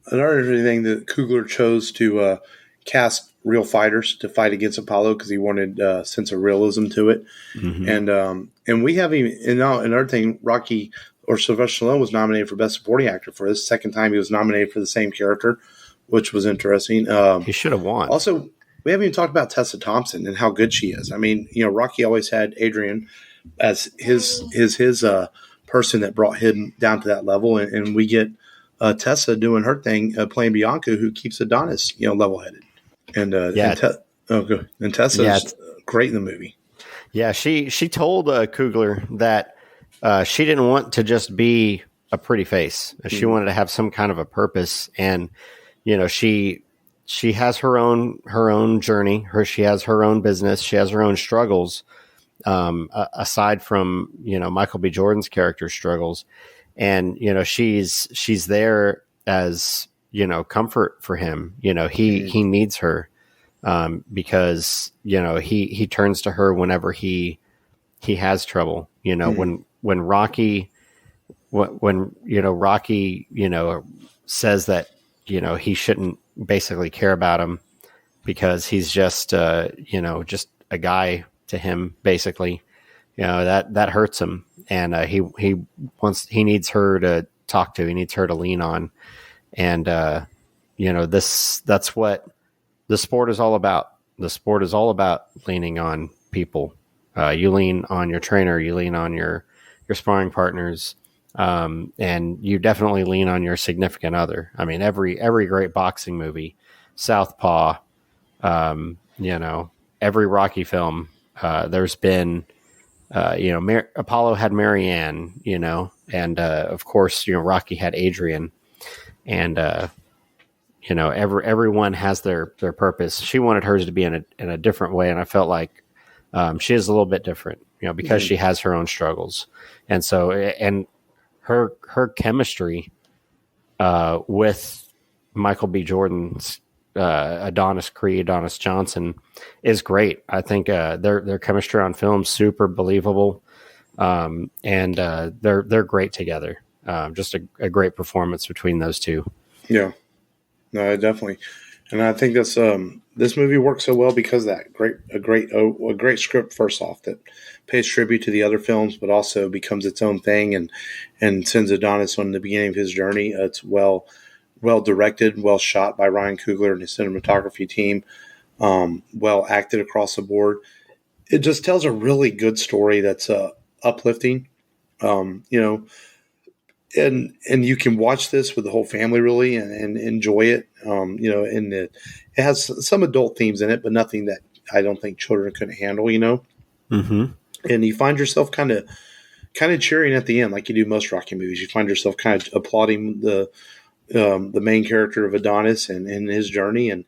another thing that Coogler chose to cast real fighters to fight against Apollo because he wanted a sense of realism to it. Mm-hmm. And we have even, and now another thing, Rocky or Sylvester Stallone was nominated for Best Supporting Actor for his second time. He was nominated for the same character, which was interesting. He should have won. Also, we haven't even talked about Tessa Thompson and how good she is. I mean, Rocky always had Adrian as his person that brought him down to that level, and we get Tessa doing her thing, playing Bianca, who keeps Adonis, level-headed. And and Tessa's great in the movie. Yeah, she told Coogler that she didn't want to just be a pretty face. She wanted to have some kind of a purpose, and she has her own journey. She has her own business. She has her own struggles, aside from Michael B. Jordan's character struggles, and she's there as comfort for him. He needs her. Because he turns to her whenever he has trouble. When Rocky Rocky says that he shouldn't basically care about him because he's just just a guy to him, basically. That hurts him, and he needs her to talk to. He needs her to lean on, and that's what the sport is all about. The sport is all about leaning on people. You lean on your trainer, you lean on your sparring partners, and you definitely lean on your significant other. I mean, every great boxing movie, Southpaw, every Rocky film, there's been, Apollo had Marianne, and of course, Rocky had Adrian, and everyone has their purpose. She wanted hers to be in a different way, and I felt like she is a little bit different, because she has her own struggles, and so her chemistry with Michael B. Jordan's Adonis Johnson is great. I think their chemistry on film super believable, and they're great together. Just a great performance between those two. Yeah. No, definitely, and I think this movie works so well because of that a great script, first off, that pays tribute to the other films, but also becomes its own thing and sends Adonis on the beginning of his journey. It's well directed, well shot by Ryan Coogler and his cinematography team, well acted across the board. It just tells a really good story that's uplifting, And you can watch this with the whole family really and enjoy it. And it has some adult themes in it, but nothing that I don't think children could handle. Mm-hmm. And you find yourself kind of cheering at the end, like you do most Rocky movies. You find yourself kind of applauding the main character of Adonis and his journey, and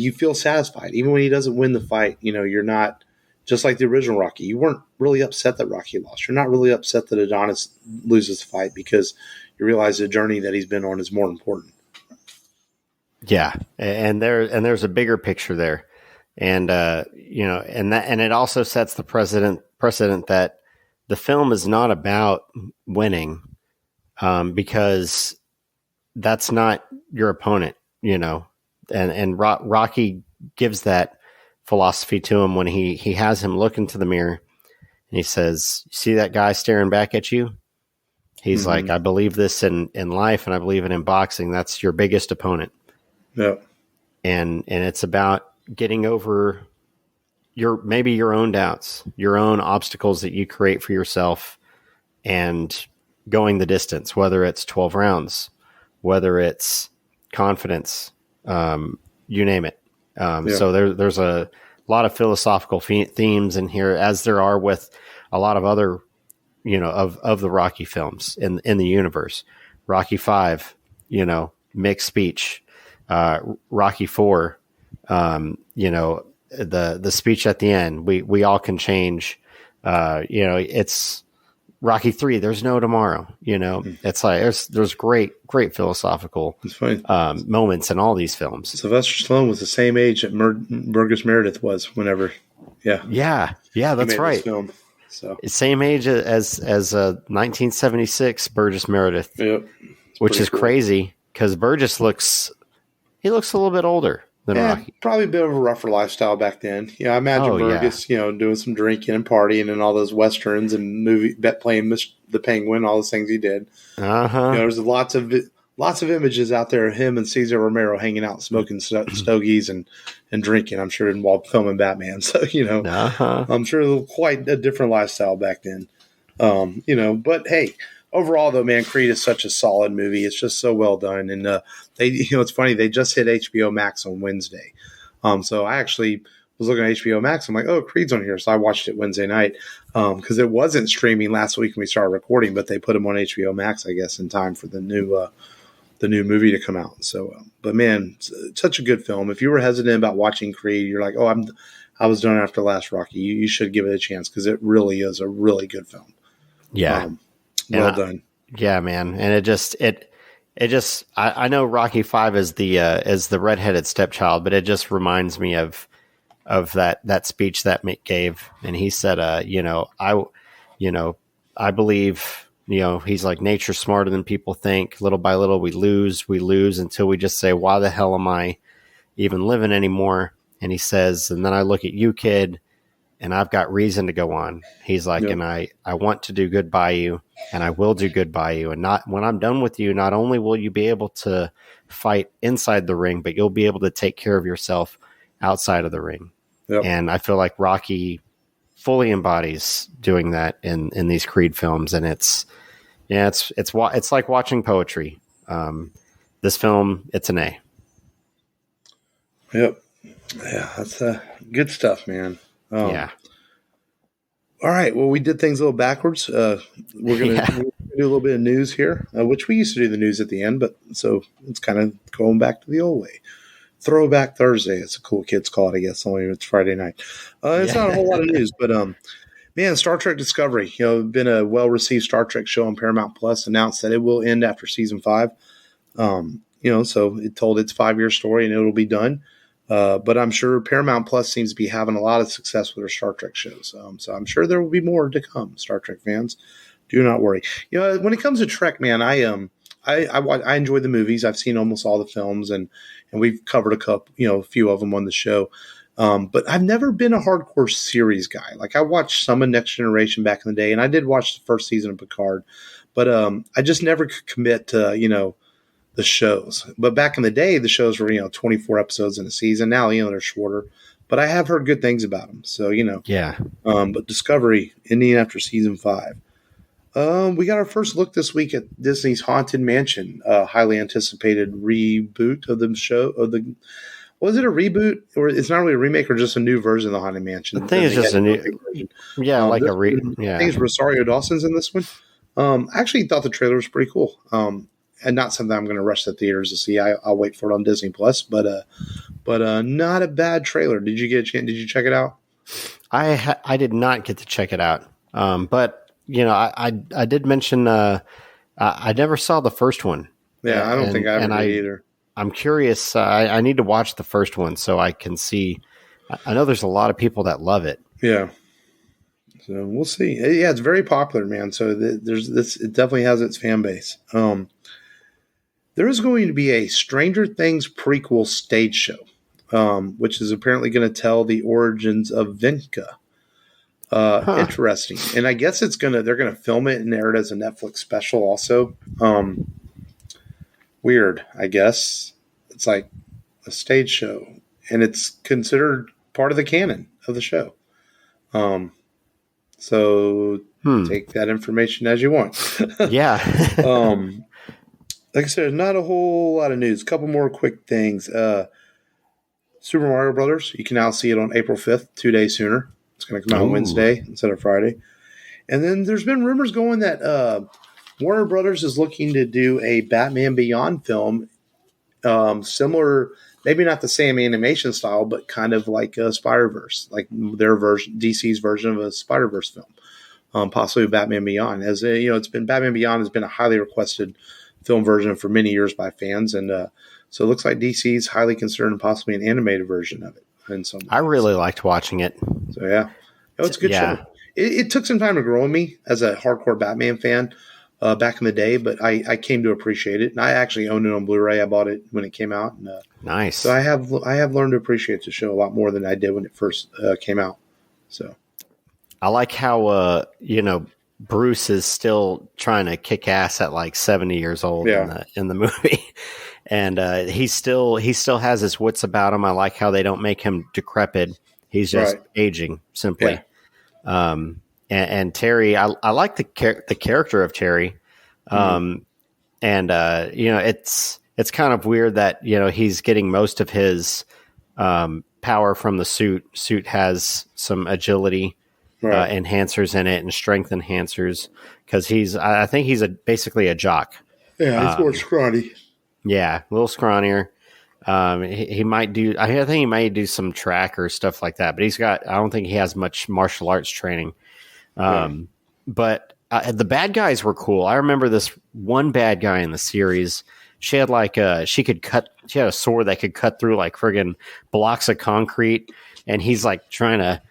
you feel satisfied even when he doesn't win the fight. You're not. Just like the original Rocky, you weren't really upset that Rocky lost. You're not really upset that Adonis loses the fight because you realize the journey that he's been on is more important. Yeah, and there's a bigger picture there, and and it also sets the precedent that the film is not about winning, because that's not your opponent, and Rocky gives that philosophy to him when he has him look into the mirror and he says, "You see that guy staring back at you?" He's like, "I believe this in life, and I believe it in boxing. That's your biggest opponent." Yeah. And it's about getting over your own doubts, your own obstacles that you create for yourself, and going the distance, whether it's 12 rounds, whether it's confidence, you name it. So there's a lot of philosophical themes in here, as there are with a lot of other, of the Rocky films in the universe. Rocky V, mixed speech. Rocky IV, the speech at the end. We all can change. It's Rocky III. There's no tomorrow. It's like there's great philosophical moments in all these films. Sylvester Stallone was the same age that Burgess Meredith was whenever. Yeah, that's right. Film, so same age as 1976 Burgess Meredith. Yep. Which is cool. Crazy because Burgess looks a little bit older. than Rocky. Probably a bit of a rougher lifestyle back then. I imagine Burgess, doing some drinking and partying and all those westerns and playing the Penguin, all those things he did. There's lots of images out there of him and Cesar Romero hanging out, smoking stogies and drinking. I'm sure while filming Batman. So I'm sure it was quite a different lifestyle back then. But hey. Overall, though, man, Creed is such a solid movie. It's just so well done, and it's funny. They just hit HBO Max on Wednesday, so I actually was looking at HBO Max. I'm like, oh, Creed's on here, so I watched it Wednesday night because it wasn't streaming last week when we started recording, but they put them on HBO Max, I guess, in time for the new movie to come out. So, but man, such a good film. If you were hesitant about watching Creed, you're like, oh, I was done after last Rocky. You should give it a chance because it really is a really good film. Yeah. Well done. Yeah, man. And it just I know Rocky 5 is the redheaded stepchild, but it just reminds me of that speech that Mick gave. And he said, I believe, he's like, nature's smarter than people think. Little by little, we lose until we just say, why the hell am I even living anymore? And he says, and then I look at you, kid, and I've got reason to go on. He's like, and I want to do good by you, and I will do good by you. And not when I'm done with you, not only will you be able to fight inside the ring, but you'll be able to take care of yourself outside of the ring. Yep. And I feel like Rocky fully embodies doing that in these Creed films. And it's like watching poetry. This film, it's an A. Yep. Yeah, that's good stuff, man. Yeah. All right. Well, we did things a little backwards. We're going to do a little bit of news here, which we used to do the news at the end, but so it's kind of going back to the old way. Throwback Thursday. It's a cool kids call it, I guess. Only it's Friday night. It's not a whole lot of news, but man, Star Trek Discovery. Been a well-received Star Trek show on Paramount Plus. Announced that it will end after season 5. So it told its 5-year story and it'll be done. But I'm sure Paramount Plus seems to be having a lot of success with their Star Trek shows. So I'm sure there will be more to come, Star Trek fans. Do not worry. When it comes to Trek, man, I enjoy the movies. I've seen almost all the films, and we've covered a few of them on the show. But I've never been a hardcore series guy. Like I watched some of Next Generation back in the day, and I did watch the first season of Picard, but I just never could commit to the shows. But back in the day, the shows were 24 episodes in a season. Now they're shorter, but I have heard good things about them. So yeah. But Discovery ending after season 5. We got our first look this week at Disney's Haunted Mansion, highly anticipated reboot of the show. Was it a reboot, or it's not really a remake, or just a new version of the Haunted Mansion? I think it's just a new, yeah, like a I think it's Rosario Dawson's in this one. I actually thought the trailer was pretty cool, and not something I'm going to rush the theaters to see. I'll wait for it on Disney Plus, but not a bad trailer. Did you get a chance? Did you check it out? I did not get to check it out, but. I did mention I never saw the first one. Yeah, I don't think I ever did either. I'm curious. I need to watch the first one so I can see. I know there's a lot of people that love it. Yeah, so we'll see. Yeah, it's very popular, man. So there's this. It definitely has its fan base. There is going to be a Stranger Things prequel stage show, which is apparently going to tell the origins of Vinca. Interesting. And I guess they're gonna film it and air it as a Netflix special also. Weird, I guess. It's like a stage show and it's considered part of the canon of the show. So take that information as you want. Yeah. Like I said, not a whole lot of news. A couple more quick things. Super Mario Brothers, you can now see it on April 5th, 2 days sooner. It's going to come out Wednesday instead of Friday. And then there's been rumors going that Warner Brothers is looking to do a Batman Beyond film, similar, maybe not the same animation style, but kind of like a Spider-Verse, like their version, DC's version of a Spider-Verse film, possibly Batman Beyond. As it's been Batman Beyond has been a highly requested film version for many years by fans, and so it looks like DC's highly considering possibly an animated version of it. I really liked watching it. So yeah, it's a good show. It took some time to grow on me as a hardcore Batman fan, back in the day, but I came to appreciate it, and I actually own it on Blu-ray. I bought it when it came out. And, nice. So I have learned to appreciate the show a lot more than I did when it first came out. So I like how Bruce is still trying to kick ass at like 70 years old in the movie. And he still has his wits about him. I like how they don't make him decrepit. He's just aging simply. Yeah. And Terry, I like the character of Terry. It's kind of weird that, he's getting most of his power from the suit. Suit has some agility enhancers in it and strength enhancers because I think he's basically a jock. Yeah, he's more scrawny. Yeah, a little scrawnier. He might do. I think he might do some track or stuff like that. But I don't think he has much martial arts training. But the bad guys were cool. I remember this one bad guy in the series. She had she had a sword that could cut through like friggin' blocks of concrete, and he's like trying to,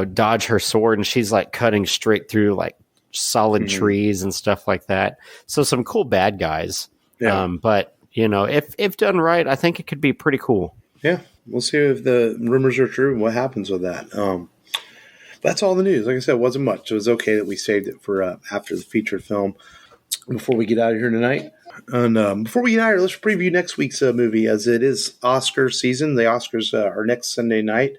dodge her sword, and she's like cutting straight through like solid trees and stuff like that. So some cool bad guys. Yeah. But if done right, I think it could be pretty cool. Yeah, we'll see if the rumors are true and what happens with that. That's all the news. Like I said, it wasn't much. It was okay that we saved it for after the featured film before we get out of here tonight. And before we get out of here, let's preview next week's movie, as it is Oscar season. The Oscars are next Sunday night.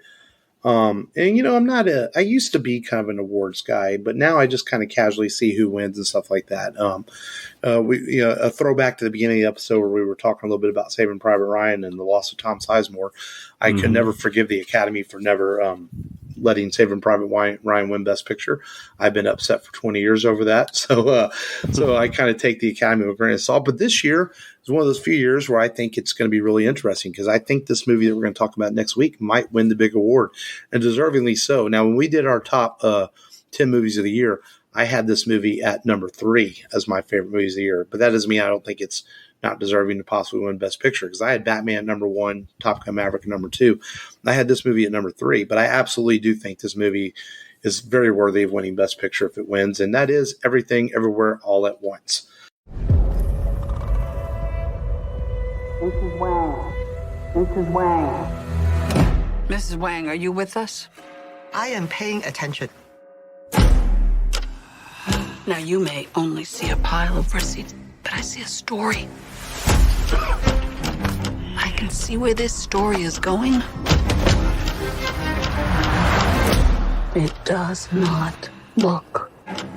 And I'm not I used to be kind of an awards guy, but now I just kind of casually see who wins and stuff like that. A throwback to the beginning of the episode where we were talking a little bit about Saving Private Ryan and the loss of Tom Sizemore. I could never forgive the Academy for never letting Saving Private Ryan win Best Picture. I've been upset for 20 years over that. So I kind of take the Academy with a grain of salt. But this year is one of those few years where I think it's going to be really interesting, because I think this movie that we're going to talk about next week might win the big award, and deservingly so. Now, when we did our top 10 movies of the year, I had this movie at number 3 as my favorite movies of the year. But that doesn't mean I don't think it's not deserving to possibly win Best Picture, because I had Batman at number 1, Top Gun Maverick at number 2. I had this movie at number 3, but I absolutely do think this movie is very worthy of winning Best Picture if it wins, and that is Everything Everywhere All at Once. Mrs. Wang. Mrs. Wang. Mrs. Wang, are you with us? I am paying attention. Now, you may only see a pile of receipts, but I see a story. I can see where this story is going. It does not look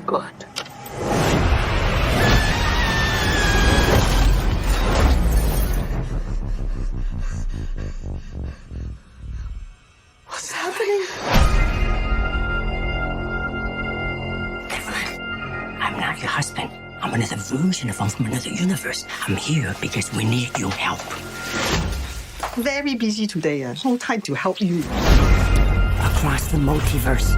good. What's happening? Evelyn, I'm not your husband. I'm another version of him from another universe. I'm here because we need your help. Very busy today. No time to help you. Across the multiverse,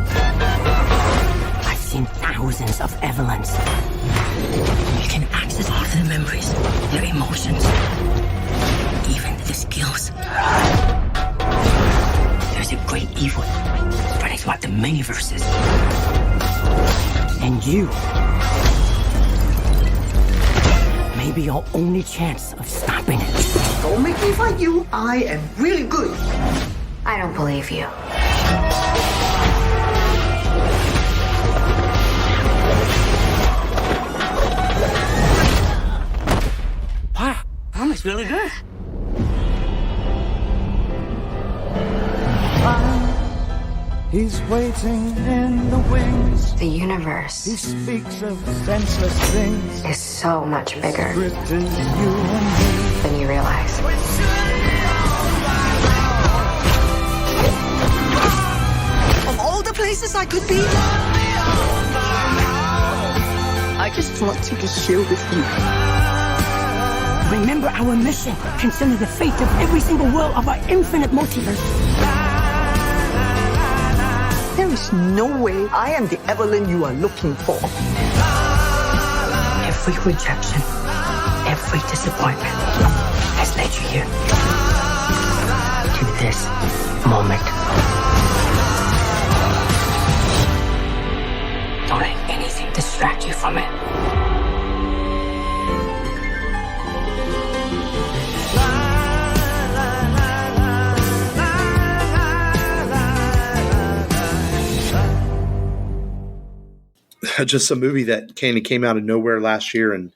I've seen thousands of Evelyns. You can access all of their memories, their emotions, even the skills. There's a great evil running throughout the many verses. And you may be your only chance of stopping it. Don't make me fight you. I am really good. I don't believe you. Wow, that was really good. He's waiting in the wings. The universe He speaks of senseless things. is so much bigger Written you and than you realize. Of all the places I could be, I just want to be here with you. Remember our mission. Consider the fate of every single world of our infinite multiverse. There is no way I am the Evelyn you are looking for. Every rejection, every disappointment has led you here. To this moment. Don't let anything distract you from it. just a movie that kind of came out of nowhere last year and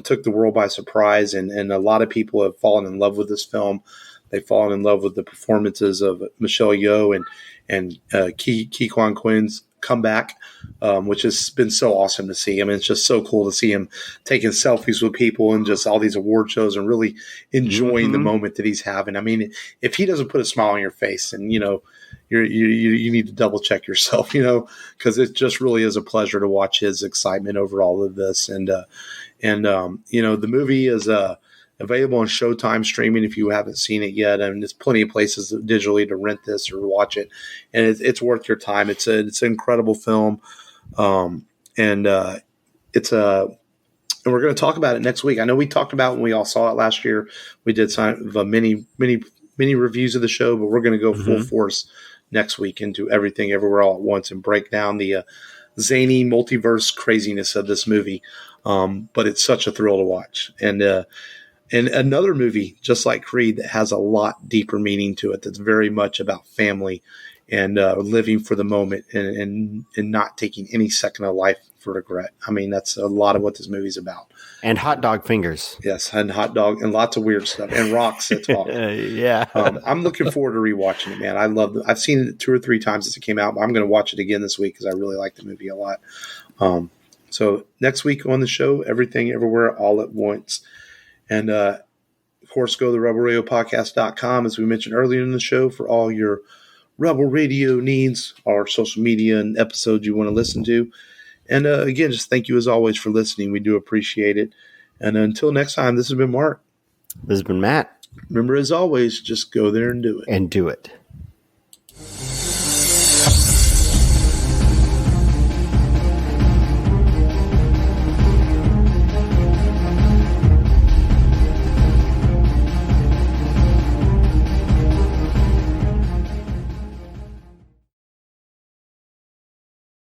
took the world by surprise. And a lot of people have fallen in love with this film. They've fallen in love with the performances of Michelle Yeoh and Ki Kwan Quinn's comeback, which has been so awesome to see. I mean, it's just so cool to see him taking selfies with people and just all these award shows and really enjoying the moment that he's having. I mean, if he doesn't put a smile on your face, and you need to double check yourself, because it just really is a pleasure to watch his excitement over all of this. And the movie is available on Showtime streaming if you haven't seen it yet. And there's plenty of places digitally to rent this or watch it. And it's worth your time. It's an incredible film. And we're going to talk about it next week. I know we talked about when we all saw it last year. We did many reviews of the show, but we're going to go full force next week into Everything Everywhere All at Once and break down the zany multiverse craziness of this movie. But it's such a thrill to watch. And another movie, just like Creed, that has a lot deeper meaning to it, that's very much about family and living for the moment and not taking any second of life for regret. I mean, that's a lot of what this movie's about. And hot dog fingers. Yes, and hot dog and lots of weird stuff and rocks that talk. Yeah. I'm looking forward to rewatching it, man. I've seen it 2 or 3 times since it came out, but I'm going to watch it again this week because I really like the movie a lot. So next week on the show, Everything Everywhere All at Once. And, of course, go to rebelradiopodcast.com, as we mentioned earlier in the show, for all your Rebel Radio needs, our social media and episodes you want to listen to. And, again, just thank you as always for listening. We do appreciate it. And until next time, this has been Mark. This has been Matt. Remember, as always, just go there and do it. And do it.